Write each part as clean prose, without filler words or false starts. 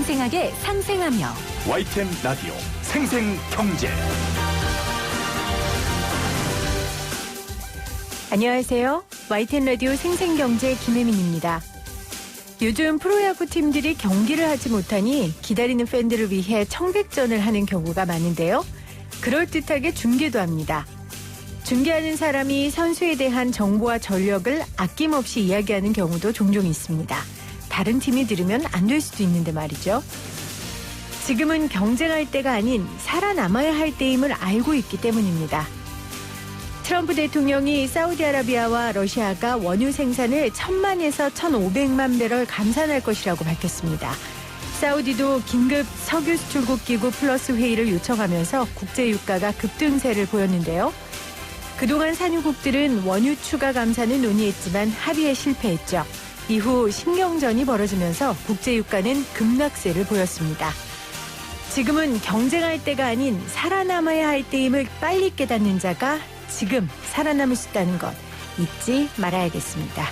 생생하게 상생하며 YTN 라디오 생생경제. 안녕하세요. YTN 라디오 생생경제 김혜민입니다. 요즘 프로야구 팀들이 경기를 하지 못하니 기다리는 팬들을 위해 청백전을 하는 경우가 많은데요. 그럴듯하게 중계도 합니다. 중계하는 사람이 선수에 대한 정보와 전력을 아낌없이 이야기하는 경우도 종종 있습니다. 다른 팀이 들으면 안 될 수도 있는데 말이죠. 지금은 경쟁할 때가 아닌 살아남아야 할 때임을 알고 있기 때문입니다. 트럼프 대통령이 사우디아라비아와 러시아가 원유 생산을 1,000만에서 1,500만 배럴 감산할 것이라고 밝혔습니다. 사우디도 긴급 석유 수출국 기구 플러스 회의를 요청하면서 국제 유가가 급등세를 보였는데요. 그동안 산유국들은 원유 추가 감산을 논의했지만 합의에 실패했죠. 이후 신경전이 벌어지면서 국제 유가는 급락세를 보였습니다. 지금은 경쟁할 때가 아닌 살아남아야 할 때임을 빨리 깨닫는 자가 지금 살아남을 수 있다는 것 잊지 말아야겠습니다.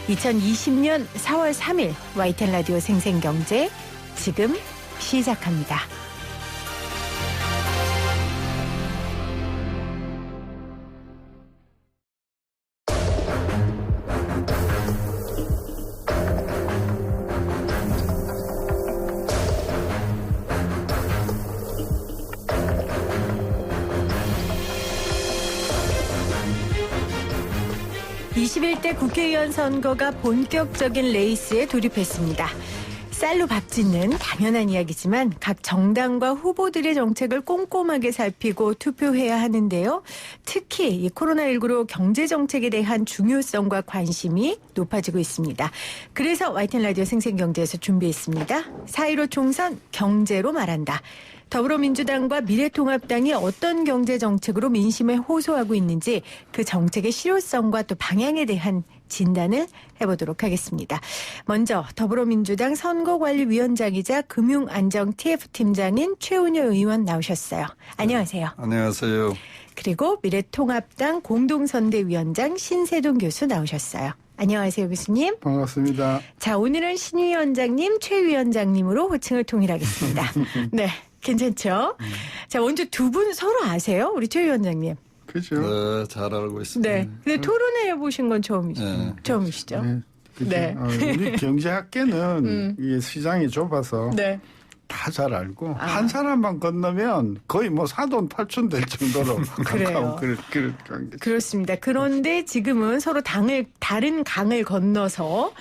2020년 4월 3일 YTN 라디오 생생경제 지금 시작합니다. (21대) 국회의원 선거가 본격적인 레이스에 돌입했습니다. 쌀로 밥 짓는 당연한 이야기지만 각 정당과 후보들의 정책을 꼼꼼하게 살피고 투표해야 하는데요. 특히 이 코로나19로 경제정책에 대한 중요성과 관심이 높아지고 있습니다. 그래서 YTN 라디오 생생경제에서 준비했습니다. 4.15 총선 경제로 말한다. 더불어민주당과 미래통합당이 어떤 경제정책으로 민심에 호소하고 있는지 그 정책의 실효성과 또 방향에 대한 진단을 해보도록 하겠습니다. 먼저 더불어민주당 선거관리위원장이자 금융안정 TF팀장인 최은여 의원 나오셨어요. 안녕하세요. 안녕하세요. 그리고 미래통합당 공동선대위원장 신세동 교수 나오셨어요. 안녕하세요, 교수님. 반갑습니다. 자, 오늘은 신 위원장님, 최 위원장님으로 호칭을 통일하겠습니다. 네, 괜찮죠? 자, 먼저 두 분 서로 아세요? 우리 최 위원장님. 그죠? 네, 잘 알고 있습니다. 네. 근데 토론회 해보신 건 처음이시죠? 네. 처음이시죠? 네. 네. 우리 경제학계는 이 시장이 좁아서 네. 다 잘 알고 한 사람만 건너면 거의 뭐 사돈 팔촌 될 정도로 가까운 그런 관계. 그렇습니다. 그런데 지금은 서로 다른 강을 건너서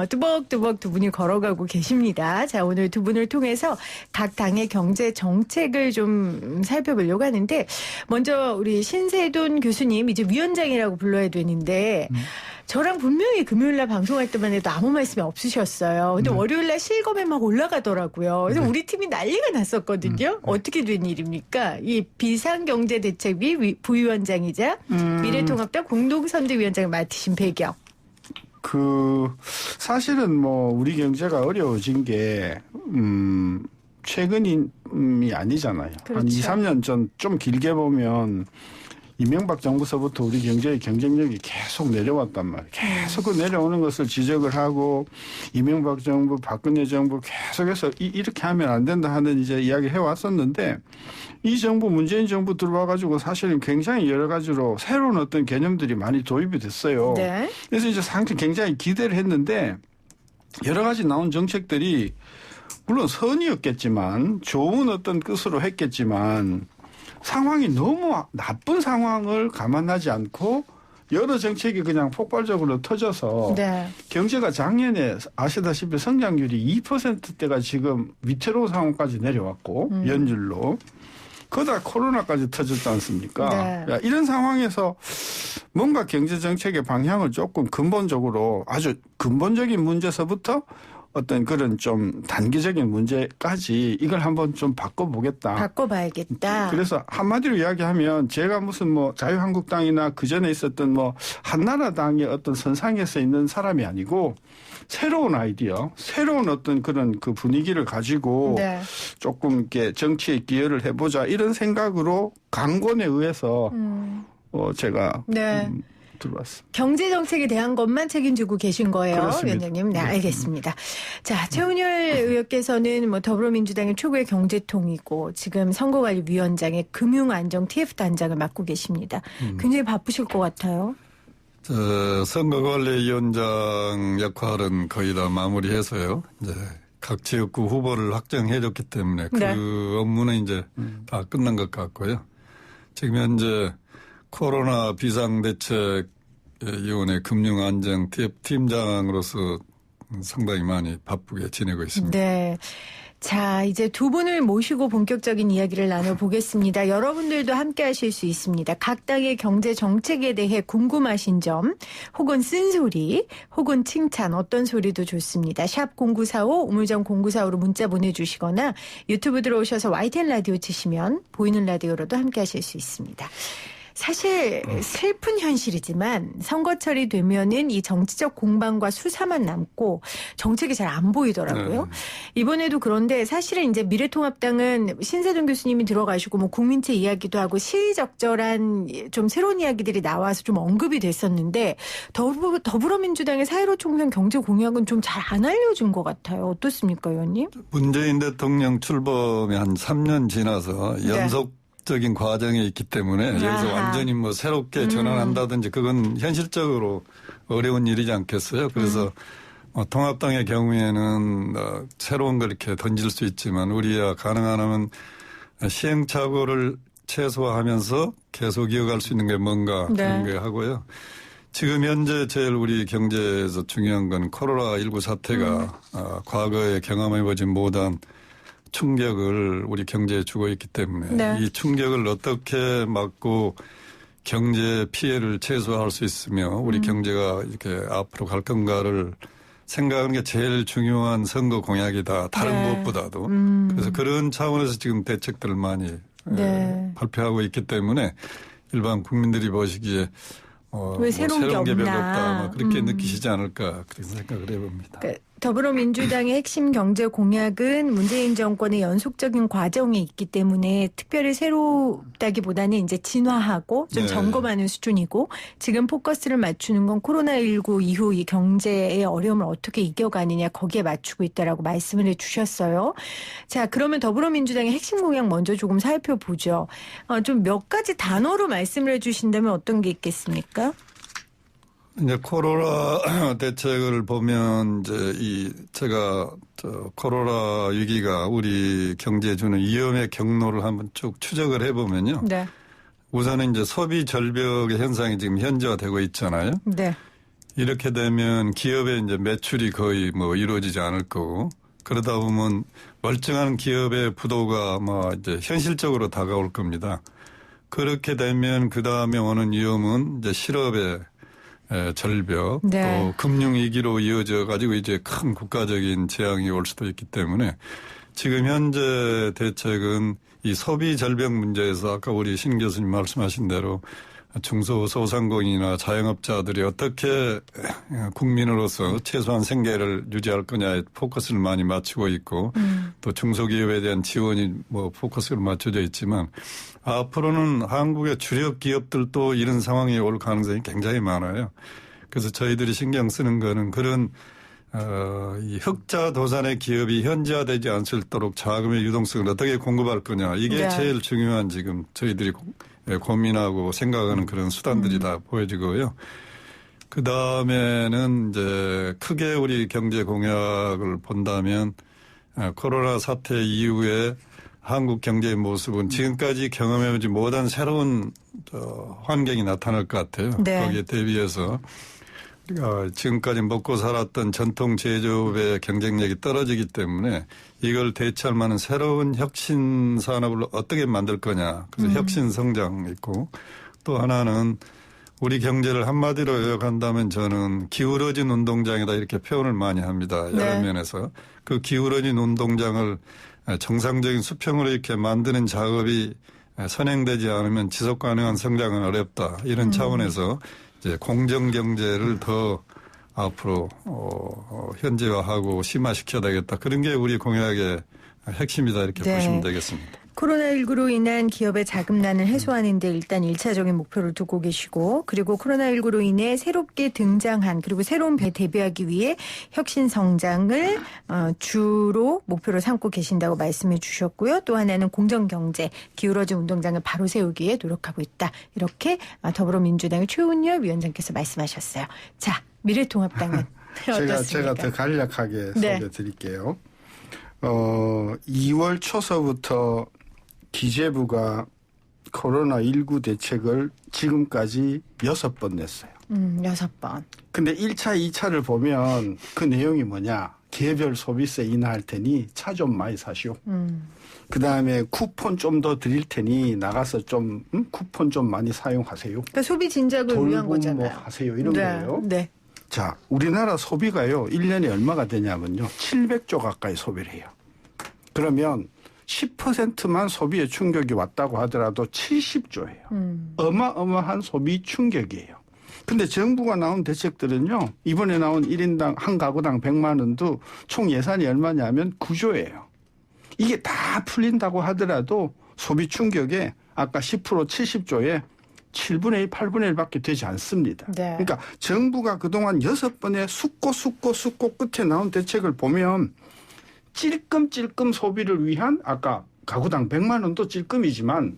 뚜벅뚜벅 두 분이 걸어가고 계십니다. 자, 오늘 두 분을 통해서 각 당의 경제 정책을 좀 살펴보려고 하는데 먼저 우리 신세돈 교수님 이제 위원장이라고 불러야 되는데 저랑 분명히 금요일날 방송할 때만 해도 아무 말씀이 없으셨어요. 근데 월요일날 실검에 막 올라가더라고요. 그래서 우리 팀이 난리가 났었거든요. 어떻게 된 일입니까? 이 비상경제대책위 부위원장이자 미래통합당 공동선대위원장을 맡으신 배경. 사실은 뭐 우리 경제가 어려워진 게 최근이 아니잖아요. 그렇죠. 한 2, 3년 전 좀 길게 보면 이명박 정부서부터 우리 경제의 경쟁력이 계속 내려왔단 말이에요. 계속 그 내려오는 것을 지적을 하고 이명박 정부, 박근혜 정부 계속해서 이렇게 하면 안 된다 하는 이제 이야기를 해왔었는데 이 정부, 문재인 정부 들어와가지고 사실은 굉장히 여러 가지로 새로운 어떤 개념들이 많이 도입이 됐어요. 네. 그래서 이제 상당히 굉장히 기대를 했는데 여러 가지 나온 정책들이 물론 선이었겠지만 좋은 어떤 뜻으로 했겠지만 상황이 너무 나쁜 상황을 감안하지 않고 여러 정책이 그냥 폭발적으로 터져서 네. 경제가 작년에 아시다시피 성장률이 2%대가 지금 위태로운 상황까지 내려왔고 연율로 그러다 코로나까지 터졌지 않습니까? 네. 이런 상황에서 뭔가 경제정책의 방향을 조금 근본적으로 아주 근본적인 문제서부터 어떤 그런 좀 단기적인 문제까지 이걸 한번 좀 바꿔보겠다. 바꿔봐야겠다. 그래서 한마디로 이야기하면 제가 무슨 뭐 자유한국당이나 그전에 있었던 뭐 한나라당의 어떤 선상에서 있는 사람이 아니고 새로운 아이디어, 새로운 어떤 그런 그 분위기를 가지고 네. 조금 이렇게 정치에 기여를 해보자 이런 생각으로 강권에 의해서 제가 네. 들어왔습니다. 경제 정책에 대한 것만 책임지고 계신 거예요, 그렇습니다. 위원장님. 네, 알겠습니다. 자, 최은열 의원께서는 뭐 더불어민주당의 최고의 경제통이고 지금 선거관리위원장의 금융안정 TF 단장을 맡고 계십니다. 굉장히 바쁘실 것 같아요. 선거관리위원장 역할은 거의 다 마무리해서요. 이제 각 지역구 후보를 확정해줬기 때문에 그 네. 업무는 이제 다 끝난 것 같고요. 지금 현재 코로나 비상대책위원회 금융안정 TF팀장으로서 상당히 많이 바쁘게 지내고 있습니다. 네. 자, 이제 두 분을 모시고 본격적인 이야기를 나눠보겠습니다. 여러분들도 함께 하실 수 있습니다. 각 당의 경제 정책에 대해 궁금하신 점, 혹은 쓴소리, 혹은 칭찬, 어떤 소리도 좋습니다. 샵 0945, 우물정 0945로 문자 보내주시거나 유튜브 들어오셔서 YTN 라디오 치시면 보이는 라디오로도 함께 하실 수 있습니다. 사실 슬픈 현실이지만 선거철이 되면은 이 정치적 공방과 수사만 남고 정책이 잘 안 보이더라고요. 이번에도 그런데 사실은 이제 미래통합당은 신세동 교수님이 들어가시고 뭐 국민체 이야기도 하고 시의적절한 좀 새로운 이야기들이 나와서 좀 언급이 됐었는데 더불어민주당의 4.15 총선 경제 공약은 좀 잘 안 알려준 것 같아요. 어떻습니까, 의원님? 문재인 대통령 출범이 한 3년 지나서 연속 적인 과정에 있기 때문에 여기서 완전히 뭐 새롭게 전환한다든지 그건 현실적으로 어려운 일이지 않겠어요. 그래서 통합당의 경우에는 새로운 걸 이렇게 던질 수 있지만 우리야 가능하면 시행착오를 최소화하면서 계속 이어갈 수 있는 게 뭔가 그런 게 하고요. 지금 현재 제일 우리 경제에서 중요한 건 코로나19 사태가 과거에 경험해보지 못한 충격을 우리 경제에 주고 있기 때문에 이 충격을 어떻게 막고 경제 피해를 최소화할 수 있으며 우리 경제가 이렇게 앞으로 갈 건가를 생각하는 게 제일 중요한 선거 공약이다. 다른 무엇보다도. 그래서 그런 차원에서 지금 대책들을 많이 발표하고 있기 때문에 일반 국민들이 보시기에 왜 새로운 게 별로 없나. 없다. 그렇게 느끼시지 않을까 그렇게 생각을 해봅니다. 더불어민주당의 핵심 경제 공약은 문재인 정권의 연속적인 과정이 있기 때문에 특별히 새롭다기보다는 이제 진화하고 좀 점검하는 수준이고 지금 포커스를 맞추는 건 코로나19 이후 이 경제의 어려움을 어떻게 이겨가느냐 거기에 맞추고 있다라고 말씀을 해주셨어요. 자, 그러면 더불어민주당의 핵심 공약 먼저 조금 살펴보죠. 좀 몇 가지 단어로 말씀을 해주신다면 어떤 게 있겠습니까? 이제 코로나 대책을 보면 이제 제가 코로나 위기가 우리 경제에 주는 위험의 경로를 한번 쭉 추적을 해보면요. 네. 우선은 이제 소비 절벽의 현상이 지금 현저화되고 있잖아요. 네. 이렇게 되면 기업의 이제 매출이 거의 뭐 이루어지지 않을 거고 그러다 보면 멀쩡한 기업의 부도가 뭐 이제 현실적으로 다가올 겁니다. 그렇게 되면 그 다음에 오는 위험은 이제 실업의 절벽 또 금융위기로 이어져 가지고 이제 큰 국가적인 재앙이 올 수도 있기 때문에 지금 현재 대책은 이 소비 절벽 문제에서 아까 우리 신 교수님 말씀하신 대로 중소소상공인이나 자영업자들이 어떻게 국민으로서 최소한 생계를 유지할 거냐에 포커스를 많이 맞추고 있고 또 중소기업에 대한 지원이 뭐 포커스를 맞춰져 있지만 앞으로는 한국의 주력 기업들도 이런 상황이 올 가능성이 굉장히 많아요. 그래서 저희들이 신경 쓰는 거는 그런 이 흑자 도산의 기업이 현지화되지 않도록 자금의 유동성을 어떻게 공급할 거냐. 이게 제일 중요한 지금 저희들이 고민하고 생각하는 그런 수단들이 다 보여지고요. 그 다음에는 이제 크게 우리 경제 공약을 본다면 코로나 사태 이후에 한국 경제의 모습은 지금까지 경험해보지 못한 새로운 환경이 나타날 것 같아요. 거기에 대비해서 우리가 지금까지 먹고 살았던 전통 제조업의 경쟁력이 떨어지기 때문에 이걸 대체할 만한 새로운 혁신 산업을 어떻게 만들 거냐. 그래서 혁신 성장 있고 또 하나는 우리 경제를 한마디로 요약한다면 저는 기울어진 운동장이다 이렇게 표현을 많이 합니다. 여러 면에서. 그 기울어진 운동장을 정상적인 수평으로 이렇게 만드는 작업이 선행되지 않으면 지속 가능한 성장은 어렵다. 이런 차원에서 이제 공정 경제를 더 앞으로 현지화하고 심화시켜야 되겠다. 그런 게 우리 공약의 핵심이다 이렇게 보시면 되겠습니다. 코로나19로 인한 기업의 자금난을 해소하는 데 일단 1차적인 목표를 두고 계시고 그리고 코로나19로 인해 새롭게 등장한 그리고 새로운 배에 대비하기 위해 혁신 성장을 주로 목표로 삼고 계신다고 말씀해 주셨고요. 또 하나는 공정경제, 기울어진 운동장을 바로 세우기에 노력하고 있다. 이렇게 더불어민주당의 최은열 위원장께서 말씀하셨어요. 자, 미래통합당은 어떻습니까? 제가 더 간략하게 네. 소개해 드릴게요. 2월 초서부터 기재부가 코로나19 대책을 지금까지 6번 냈어요. 6번. 근데 1차, 2차를 보면 그 내용이 뭐냐. 개별 소비세 인하할 테니 차 좀 많이 사시오. 그다음에 쿠폰 좀 더 드릴 테니 나가서 좀 쿠폰 좀 많이 사용하세요. 그러니까 소비 진작을 위한 돌봄 뭐 거잖아요. 하세요. 이런 네. 거예요. 네. 자, 우리나라 소비가요. 1년에 얼마가 되냐면요. 700조 가까이 소비를 해요. 그러면 10%만 소비에 충격이 왔다고 하더라도 70조예요. 어마어마한 소비 충격이에요. 근데 정부가 나온 대책들은요. 이번에 나온 1인당 한 가구당 100만 원도 총 예산이 얼마냐면 9조예요. 이게 다 풀린다고 하더라도 소비 충격에 아까 10% 70조에 7분의 1, 8분의 1밖에 되지 않습니다. 네. 그러니까 정부가 그동안 6번의 숙고 끝에 나온 대책을 보면 찔끔찔끔 소비를 위한 아까 가구당 100만 원도 찔끔이지만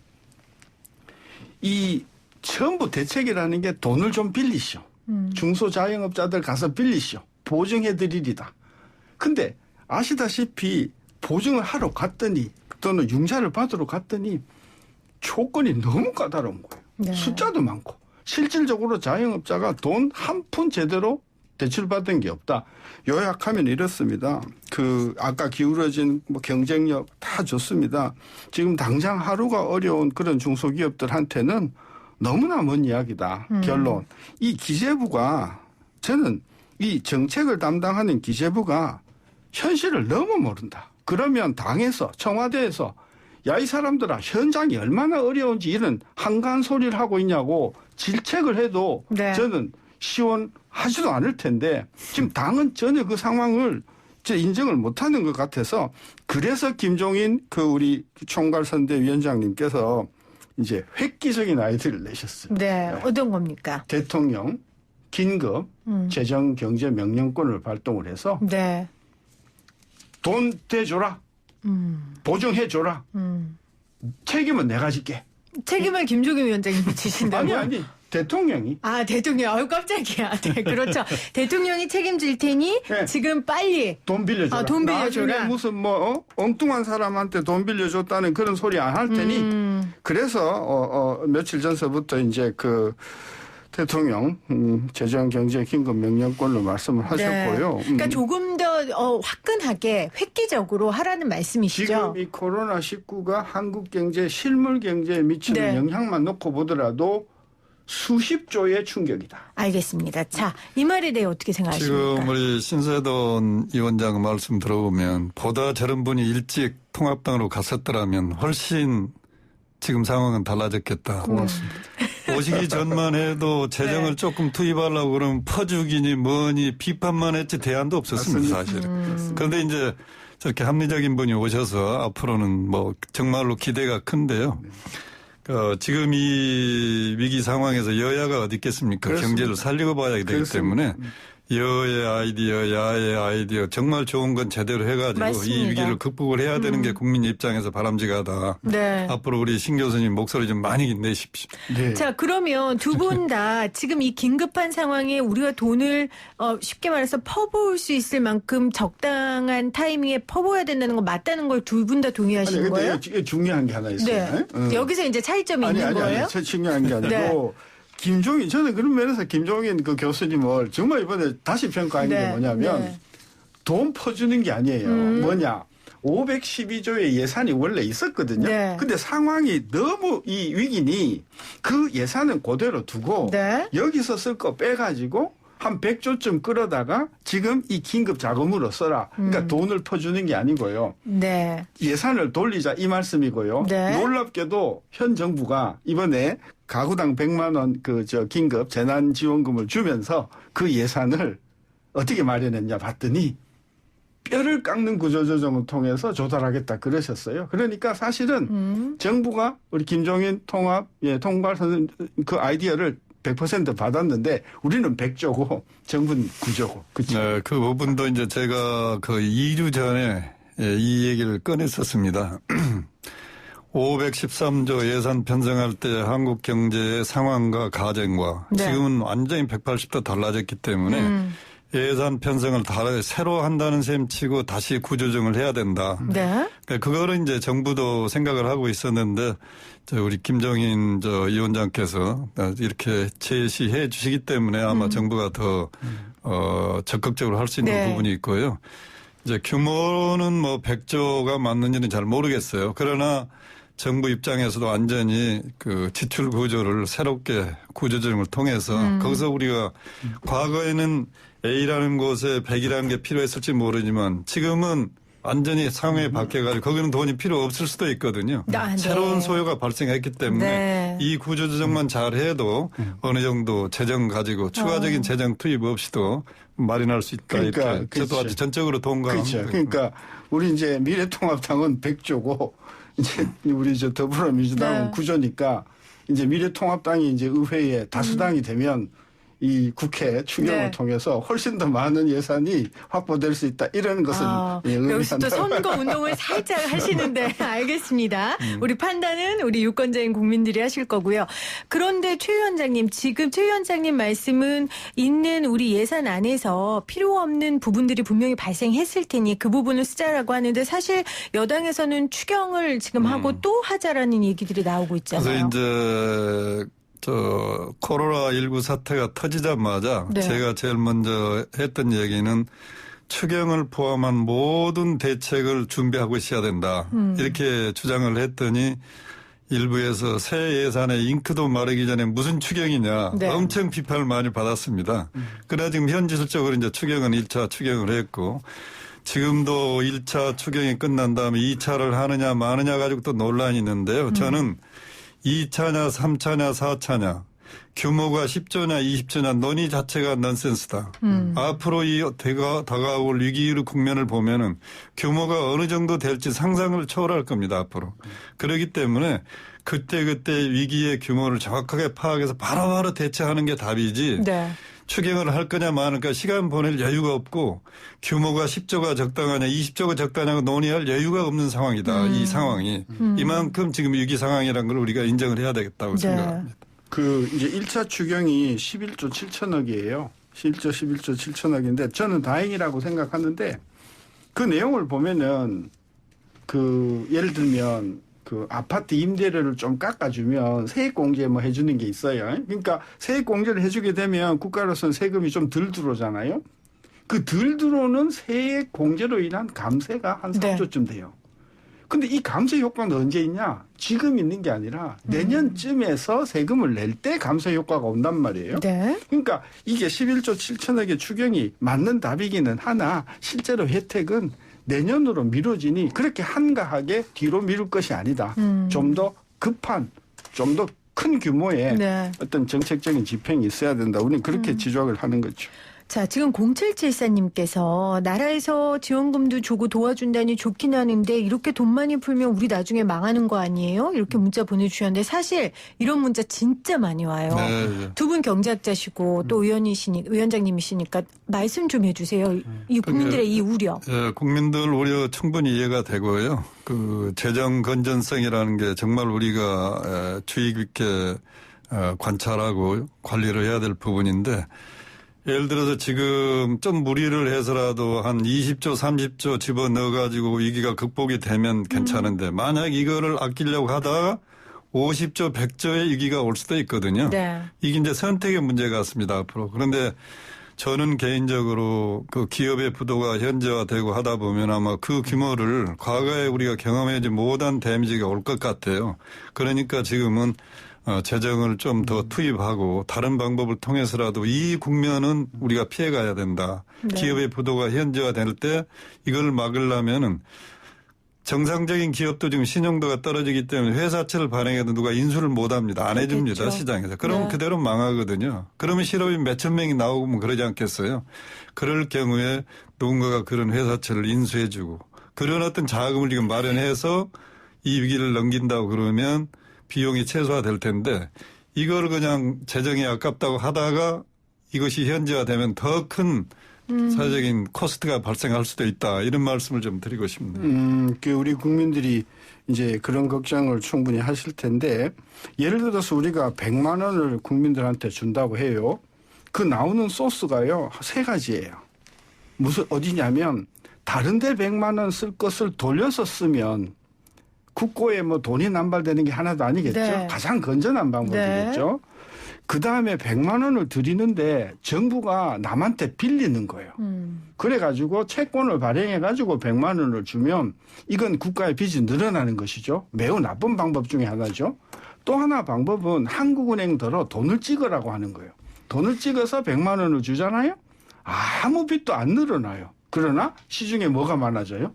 이 전부 대책이라는 게 돈을 좀 빌리시오. 중소자영업자들 가서 빌리시오. 보증해드리리다. 근데 아시다시피 보증을 하러 갔더니 또는 융자를 받으러 갔더니 조건이 너무 까다로운 거예요. 네. 숫자도 많고 실질적으로 자영업자가 돈 한 푼 제대로 대출받은 게 없다. 요약하면 이렇습니다. 아까 기울어진 경쟁력 다 좋습니다. 지금 당장 하루가 어려운 그런 중소기업들한테는 너무나 먼 이야기다. 결론. 이 기재부가 저는 이 정책을 담당하는 기재부가 현실을 너무 모른다. 그러면 당에서 청와대에서 야, 이 사람들아 현장이 얼마나 어려운지 이런 한가한 소리를 하고 있냐고 질책을 해도 네. 저는 시원하지도 않을 텐데 지금 당은 전혀 그 상황을 인정을 못하는 것 같아서 그래서 김종인 우리 총괄선대위원장님께서 이제 획기적인 아이디어를 내셨어요. 네. 어떤 겁니까? 대통령 긴급 재정경제명령권을 발동을 해서 네. 돈 대줘라. 보증해줘라. 책임은 내가 질게. 책임을 김종인 위원장님이 지신다고요? 아니 대통령이. 아, 대통령. 아유, 깜짝이야. 네, 그렇죠. 대통령이 책임질 테니 네. 지금 빨리 돈 빌려줘라. 아, 돈 빌려줘라. 나중에 무슨 엉뚱한 사람한테 돈 빌려줬다는 그런 소리 안 할 테니. 그래서 며칠 전서부터 이제 대통령 재정경제긴급명령권로 말씀을 하셨고요. 네. 그러니까 조금 더 화끈하게 획기적으로 하라는 말씀이시죠? 지금 이 코로나19가 한국 경제, 실물 경제에 미치는 네. 영향만 놓고 보더라도 수십조의 충격이다. 알겠습니다. 자, 이 말에 대해 어떻게 생각하십니까? 지금 우리 신세돈 위원장 말씀 들어보면 보다 저런 분이 일찍 통합당으로 갔었더라면 훨씬 지금 상황은 달라졌겠다. 고맙습니다. 오시기 전만 해도 재정을 네. 조금 투입하려고 그러면 퍼주기니 뭐니 비판만 했지 대안도 없었습니다, 사실은. 그런데 이제 저렇게 합리적인 분이 오셔서 앞으로는 정말로 기대가 큰데요. 지금 이 위기 상황에서 여야가 어디 있겠습니까? 그렇습니다. 경제를 살리고 봐야 되기 그렇습니다. 때문에 여의 아이디어, 야의 아이디어 정말 좋은 건 제대로 해가지고 맞습니다. 이 위기를 극복을 해야 되는 게 국민 입장에서 바람직하다. 네. 앞으로 우리 신 교수님 목소리 좀 많이 내십시오. 네. 자, 그러면 두 분 다 지금 이 긴급한 상황에 우리가 돈을 쉽게 말해서 퍼부을 수 있을 만큼 적당한 타이밍에 퍼부어야 된다는 거 맞다는 걸 두 분 다 동의하시는 거예요? 근데 중요한 게 하나 있어요. 네. 여기서 이제 차이점이 있는 거예요? 아니, 중요한 게 아니고 네. 김종인, 저는 그런 면에서 김종인 교수님을 정말 이번에 다시 평가한 게 뭐냐면 네. 돈 퍼주는 게 아니에요. 뭐냐. 512조의 예산이 원래 있었거든요. 네. 근데 상황이 너무 이 위기니 그 예산은 그대로 두고 네. 여기서 쓸 거 빼가지고 한 100조쯤 끌어다가 지금 이 긴급 자금으로 써라. 그러니까 돈을 퍼주는 게 아니고요. 네. 예산을 돌리자 이 말씀이고요. 네. 놀랍게도 현 정부가 이번에 가구당 100만 원 긴급 재난지원금을 주면서 그 예산을 어떻게 마련했냐 봤더니 뼈를 깎는 구조조정을 통해서 조달하겠다 그러셨어요. 그러니까 사실은 정부가 우리 김종인 통발 선생님 그 아이디어를 100% 받았는데 우리는 100조고 정부는 9조고. 그렇죠? 네, 그 부분도 이제 제가 그 2주 전에 이 얘기를 꺼냈었습니다. 513조 예산 편성할 때 한국 경제의 상황과 가정과 네. 지금은 지금은 완전히 180도 달라졌기 때문에 예산 편성을 새로 한다는 셈 치고 다시 구조정을 해야 된다. 네. 그거를 이제 정부도 생각을 하고 있었는데 우리 김종인 위원장께서 이렇게 제시해 주시기 때문에 아마 정부가 더 적극적으로 할 수 있는 네. 부분이 있고요. 이제 규모는 뭐 100조가 맞는지는 잘 모르겠어요. 그러나 정부 입장에서도 완전히 그 지출 구조를 새롭게 구조조정을 통해서 거기서 우리가 과거에는 A라는 곳에 100이라는 게 필요했을지 모르지만 지금은 완전히 상황이 바뀌어가지고 거기는 돈이 필요 없을 수도 있거든요. 아, 네. 새로운 소요가 발생했기 때문에 네. 이 구조조정만 잘해도 어느 정도 재정 가지고 추가적인 재정 투입 없이도 마련할 수 있다. 그러니까, 이렇게 저도 아주 전적으로 동감합니다. 그렇죠. 그러니까 우리 이제 미래통합당은 100조고 이제 우리 더불어민주당은 네. 9조니까 이제 미래통합당이 이제 의회에 다수당이 되면 이 국회 추경을 네. 통해서 훨씬 더 많은 예산이 확보될 수 있다. 이런 것을 여기서 또 의미한다. 선거 운동을 살짝 하시는데 알겠습니다. 우리 판단은 우리 유권자인 국민들이 하실 거고요. 그런데 최 위원장님, 지금 최 위원장님 말씀은 있는 우리 예산 안에서 필요 없는 부분들이 분명히 발생했을 테니 그 부분을 쓰자라고 하는데 사실 여당에서는 추경을 지금 하고 또 하자라는 얘기들이 나오고 있잖아요. 그래서 이제 코로나19 사태가 터지자마자 네. 제가 제일 먼저 했던 얘기는 추경을 포함한 모든 대책을 준비하고 있어야 된다. 이렇게 주장을 했더니 일부에서 새 예산에 잉크도 마르기 전에 무슨 추경이냐. 네. 엄청 비판을 많이 받았습니다. 그러나 지금 현실적으로 이제 추경은 1차 추경을 했고 지금도 1차 추경이 끝난 다음에 2차를 하느냐 마느냐 가지고 또 논란이 있는데요. 저는 2차냐 3차냐 4차냐 규모가 10조냐 20조냐 논의 자체가 넌센스다. 앞으로 이 다가올 위기의 국면을 보면은 규모가 어느 정도 될지 상상을 초월할 겁니다. 앞으로. 그렇기 때문에 그때그때 위기의 규모를 정확하게 파악해서 바로바로 대처하는 게 답이지. 네. 추경을 할 거냐 마니까 시간 보낼 여유가 없고 규모가 10조가 적당하냐 20조가 적당하냐고 논의할 여유가 없는 상황이다. 이 상황이. 이만큼 지금 위기 상황이라는 걸 우리가 인정을 해야 되겠다고 네. 생각합니다. 그 이제 1차 추경이 11조 7천억이에요. 11조 7천억인데 저는 다행이라고 생각하는데 그 내용을 보면은 그 예를 들면 그 아파트 임대료를 좀 깎아주면 세액공제 뭐 해주는 게 있어요. 그러니까 세액공제를 해주게 되면 국가로서는 세금이 좀 덜 들어오잖아요. 그 덜 들어오는 세액공제로 인한 감세가 한 3조쯤 돼요. 근데 이 감세 효과는 언제 있냐? 지금 있는 게 아니라 내년쯤에서 세금을 낼 때 감세 효과가 온단 말이에요. 네. 그러니까 이게 11조 7천억의 추경이 맞는 답이기는 하나 실제로 혜택은 내년으로 미뤄지니 그렇게 한가하게 뒤로 미룰 것이 아니다. 좀 더 급한, 좀 더 큰 규모의 네. 어떤 정책적인 집행이 있어야 된다. 우리는 그렇게 지적을 하는 거죠. 자, 지금 0774님께서 나라에서 지원금도 주고 도와준다니 좋긴 하는데 이렇게 돈 많이 풀면 우리 나중에 망하는 거 아니에요? 이렇게 문자 보내주셨는데 사실 이런 문자 진짜 많이 와요. 네. 두 분 경제학자시고 또 위원장님이시니까 말씀 좀 해주세요. 이 국민들의 이 우려. 예, 국민들 우려 충분히 이해가 되고요. 그 재정 건전성이라는 게 정말 우리가 주의 깊게 관찰하고 관리를 해야 될 부분인데 예를 들어서 지금 좀 무리를 해서라도 한 20조, 30조 집어넣어가지고 위기가 극복이 되면 괜찮은데 만약 이거를 아끼려고 하다가 50조, 100조의 위기가 올 수도 있거든요. 네. 이게 이제 선택의 문제 같습니다, 앞으로. 그런데 저는 개인적으로 그 기업의 부도가 현저화되고 하다 보면 아마 그 규모를 과거에 우리가 경험하지 못한 데미지가 올 것 같아요. 그러니까 지금은 재정을 좀 더 투입하고 다른 방법을 통해서라도 이 국면은 우리가 피해가야 된다. 네. 기업의 부도가 현저화될 때 이걸 막으려면은 정상적인 기업도 지금 신용도가 떨어지기 때문에 회사채를 발행해도 누가 인수를 못 합니다. 안 해줍니다. 그렇겠죠. 시장에서. 그러면 네. 그대로 망하거든요. 그러면 실업인 몇천 명이 나오면 그러지 않겠어요. 그럴 경우에 누군가가 그런 회사채를 인수해주고 그런 어떤 자금을 지금 마련해서 이 위기를 넘긴다고 그러면 비용이 최소화될 텐데 이걸 그냥 재정이 아깝다고 하다가 이것이 현지화되면 더 큰 사회적인 코스트가 발생할 수도 있다. 이런 말씀을 좀 드리고 싶네요. 우리 국민들이 이제 그런 걱정을 충분히 하실 텐데 예를 들어서 우리가 100만 원을 국민들한테 준다고 해요. 그 나오는 소스가요. 세 가지예요. 어디냐면 다른 데 100만 원 쓸 것을 돌려서 쓰면 국고에 뭐 돈이 남발되는 게 하나도 아니겠죠. 네. 가장 건전한 방법이겠죠. 그다음에 100만 원을 드리는데 정부가 남한테 빌리는 거예요. 그래가지고 채권을 발행해가지고 100만 원을 주면 이건 국가의 빚이 늘어나는 것이죠. 매우 나쁜 방법 중에 하나죠. 또 하나 방법은 한국은행더러 돈을 찍으라고 하는 거예요. 돈을 찍어서 100만 원을 주잖아요. 아무 빚도 안 늘어나요. 그러나 시중에 뭐가 많아져요?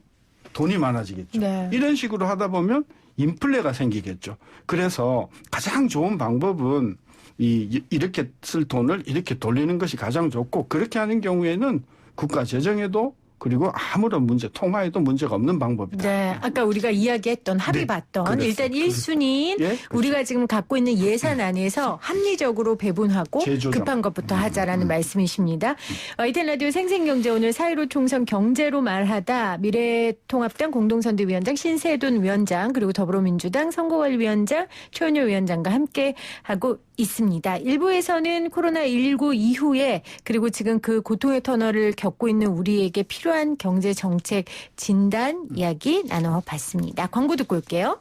돈이 많아지겠죠. 네. 이런 식으로 하다 보면 인플레가 생기겠죠. 그래서 가장 좋은 방법은 이렇게 쓸 돈을 이렇게 돌리는 것이 가장 좋고 그렇게 하는 경우에는 국가 재정에도 그리고 아무런 통화에도 문제가 없는 방법이다. 네, 아까 우리가 이야기했던 합의 네, 봤던 그랬어요. 일단 1순위인 예, 그렇죠. 우리가 지금 갖고 있는 예산 안에서 합리적으로 배분하고 재조정. 급한 것부터 하자라는 말씀이십니다. YTN 라디오 생생경제 오늘 4.15 총선 경제로 말하다 미래통합당 공동선대위원장 신세돈 위원장 그리고 더불어민주당 선거관리위원장 최원효 위원장과 함께 하고 있습니다. 일부에서는 코로나19 이후에 그리고 지금 그 고통의 터널을 겪고 있는 우리에게 필요한 경제 정책 진단 이야기 나눠봤습니다. 광고 듣고 올게요.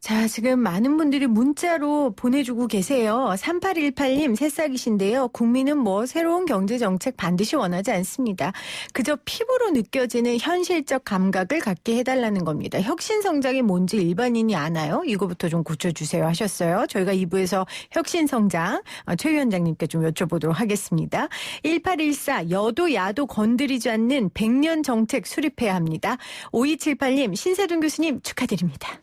자, 지금 많은 분들이 문자로 보내주고 계세요. 3818님 새싹이신데요. 국민은 뭐 새로운 경제정책 반드시 원하지 않습니다. 그저 피부로 느껴지는 현실적 감각을 갖게 해달라는 겁니다. 혁신성장이 뭔지 일반인이 아나요? 이거부터 좀 고쳐주세요 하셨어요. 저희가 2부에서 혁신성장 최 위원장님께 좀 여쭤보도록 하겠습니다. 1814 여도 야도 건드리지 않는 100년 정책 수립해야 합니다. 5278님 신세돈 교수님 축하드립니다.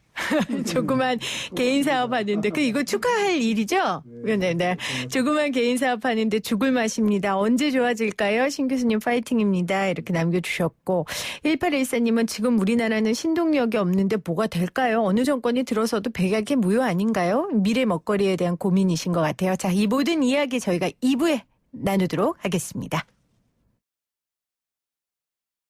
조그만 개인 사업 하는데 이거 축하할 일이죠? 네. 조그만 개인 사업 하는데 죽을 맛입니다. 언제 좋아질까요? 신 교수님 파이팅입니다. 이렇게 남겨주셨고 1814님은 지금 우리나라는 신동력이 없는데 뭐가 될까요? 어느 정권이 들어서도 백약의 무효 아닌가요? 미래 먹거리에 대한 고민이신 것 같아요. 자, 이 모든 이야기 저희가 2부에 나누도록 하겠습니다.